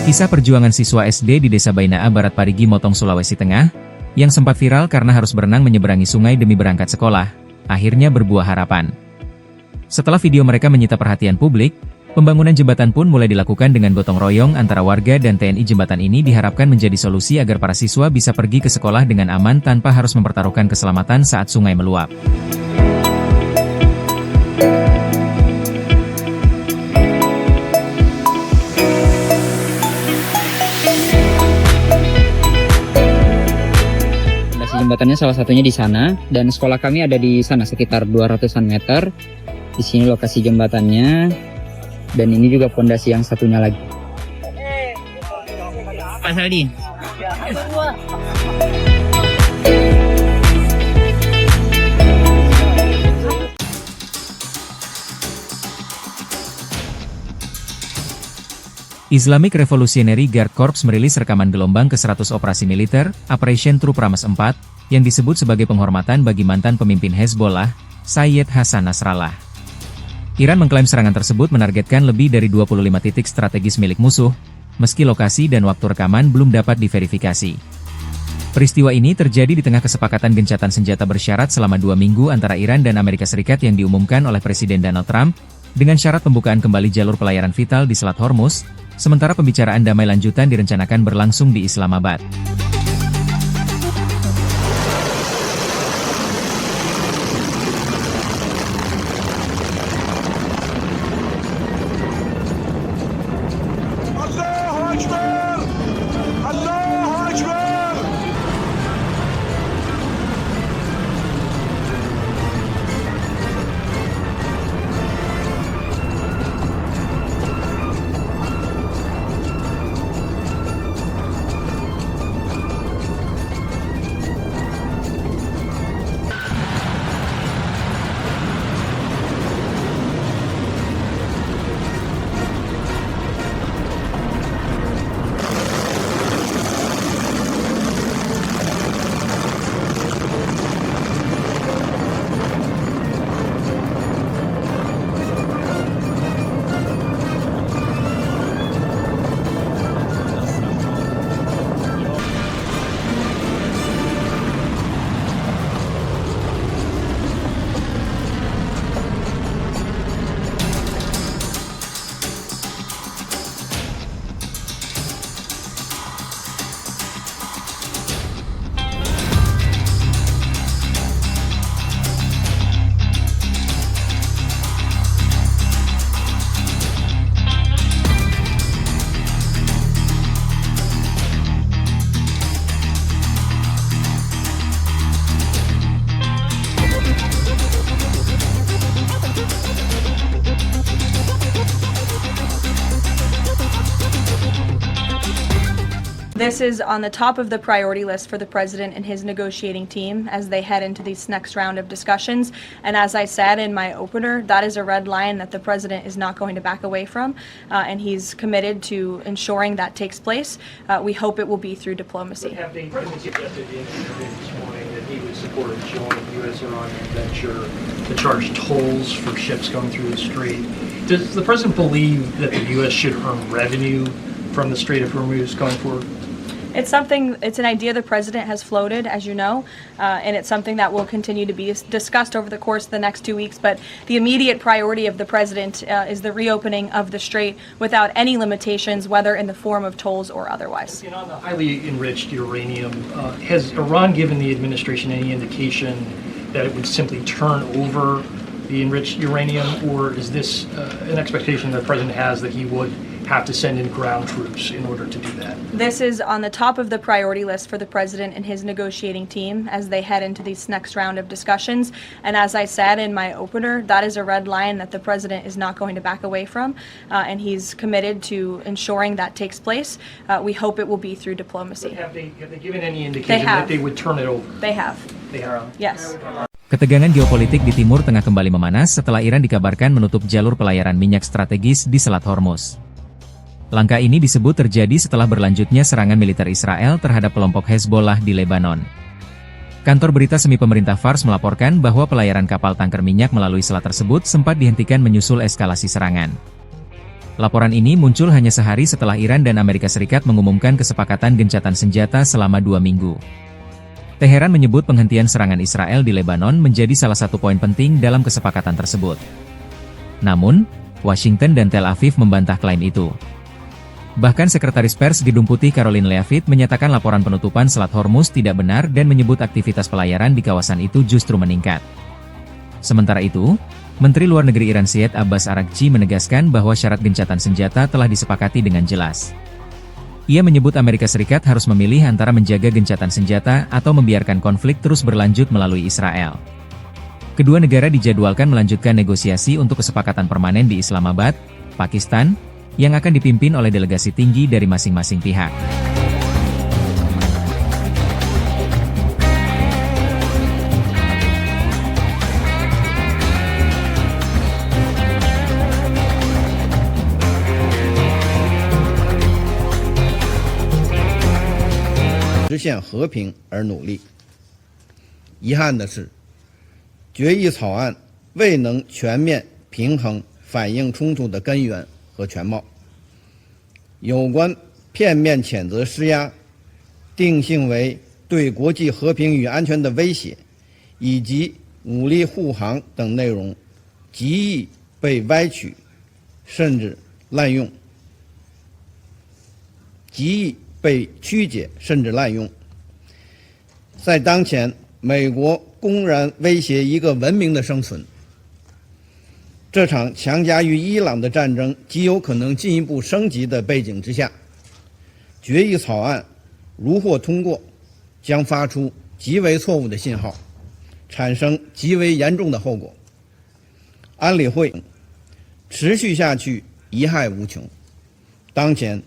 Kisah perjuangan siswa SD di Desa Bainaa Barat Parigi Motong, Sulawesi Tengah, yang sempat viral karena harus berenang menyeberangi sungai demi berangkat sekolah, akhirnya berbuah harapan. Setelah video mereka menyita perhatian publik, pembangunan jembatan pun mulai dilakukan dengan gotong royong antara warga dan TNI. Jembatan ini diharapkan menjadi solusi agar para siswa bisa pergi ke sekolah dengan aman tanpa harus mempertaruhkan keselamatan saat sungai meluap. Jembatannya salah satunya di sana, dan sekolah kami ada di sana sekitar 200-an meter. Di sini lokasi jembatannya, dan ini juga pondasi yang satunya lagi. Pak Saldi. Islamic Revolutionary Guard Corps merilis rekaman gelombang ke-100 operasi militer, Operation True Promise 4, yang disebut sebagai penghormatan bagi mantan pemimpin Hezbollah, Sayyid Hassan Nasrallah. Iran mengklaim serangan tersebut menargetkan lebih dari 25 titik strategis milik musuh, meski lokasi dan waktu rekaman belum dapat diverifikasi. Peristiwa ini terjadi di tengah kesepakatan gencatan senjata bersyarat selama 2 minggu antara Iran dan Amerika Serikat yang diumumkan oleh Presiden Donald Trump, dengan syarat pembukaan kembali jalur pelayaran vital di Selat Hormuz, sementara pembicaraan damai lanjutan direncanakan berlangsung di Islamabad. This is on the top of the priority list for the President and his negotiating team as they head into this next round of discussions. And as I said in my opener, that is a red line that the President is not going to back away from, and he's committed to ensuring that takes place. We hope it will be through diplomacy. Have the President suggested in an interview this morning that he would support a joint U.S.-Iranian venture to charge tolls for ships going through the Strait? Does the President believe that the U.S. should earn revenue from the Strait of Hormuz going forward? It's an idea the President has floated, as you know, and it's something that will continue to be discussed over the course of the next 2 weeks. But the immediate priority of the President is the reopening of the Strait without any limitations, whether in the form of tolls or otherwise. And on the highly enriched uranium, has Iran given the administration any indication that it would simply turn over the enriched uranium, or is this an expectation that the President has that he would have to send in ground troops in order to do that? This is on the top of the priority list for the President and his negotiating team as they head into this next round of discussions. And as I said in my opener, that is a red line that the President is not going to back away from, and he's committed to ensuring that takes place. We hope it will be through diplomacy. Have they given any indication that they would turn it over? They have. They have. Yes. Ketegangan geopolitik di Timur Tengah kembali memanas setelah Iran dikabarkan menutup jalur pelayaran minyak strategis di Selat Hormuz. Langkah ini disebut terjadi setelah berlanjutnya serangan militer Israel terhadap kelompok Hezbollah di Lebanon. Kantor berita semi pemerintah Fars melaporkan bahwa pelayaran kapal tangker minyak melalui selat tersebut sempat dihentikan menyusul eskalasi serangan. Laporan ini muncul hanya sehari setelah Iran dan Amerika Serikat mengumumkan kesepakatan gencatan senjata selama 2 minggu. Teheran menyebut penghentian serangan Israel di Lebanon menjadi salah satu poin penting dalam kesepakatan tersebut. Namun, Washington dan Tel Aviv membantah klaim itu. Bahkan Sekretaris Pers Gedung Putih Caroline Leavitt menyatakan laporan penutupan Selat Hormuz tidak benar dan menyebut aktivitas pelayaran di kawasan itu justru meningkat. Sementara itu, Menteri Luar Negeri Iran Syed Abbas Araghchi menegaskan bahwa syarat gencatan senjata telah disepakati dengan jelas. Ia menyebut Amerika Serikat harus memilih antara menjaga gencatan senjata atau membiarkan konflik terus berlanjut melalui Israel. Kedua negara dijadwalkan melanjutkan negosiasi untuk kesepakatan permanen di Islamabad, Pakistan, yang akan dipimpin oleh delegasi tinggi dari masing-masing pihak. 实现和平而努力。遗憾的是，决议草案未能全面平衡反映冲突的根源和全貌。有关片面谴责施压，定性为对国际和平与安全的威胁，以及武力护航等内容，极易被歪曲，甚至滥用。极易被曲解甚至滥用。在当前美国公然威胁一个文明的生存，这场强加于伊朗的战争极有可能进一步升级的背景之下，决议草案如获通过，将发出极为错误的信号，产生极为严重的后果。安理会持续下去贻害无穷。当前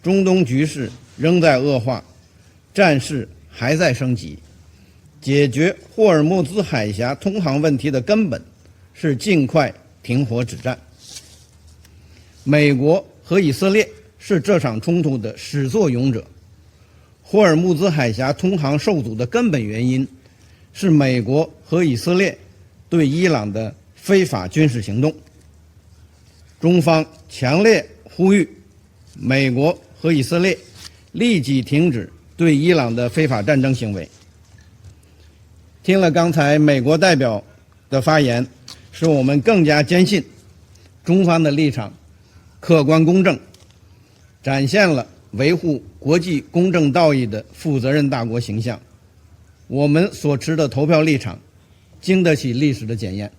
中东局势仍在恶化，战事还在升级。解决霍尔木兹海峡通航问题的根本是尽快停火止战。美国和以色列是这场冲突的始作俑者。霍尔木兹海峡通航受阻的根本原因是美国和以色列对伊朗的非法军事行动。中方强烈呼吁美国和以色列立即停止对伊朗的非法战争行为。听了刚才美国代表的发言，使我们更加坚信中方的立场客观公正，展现了维护国际公正道义的负责任大国形象。我们所持的投票立场经得起历史的检验。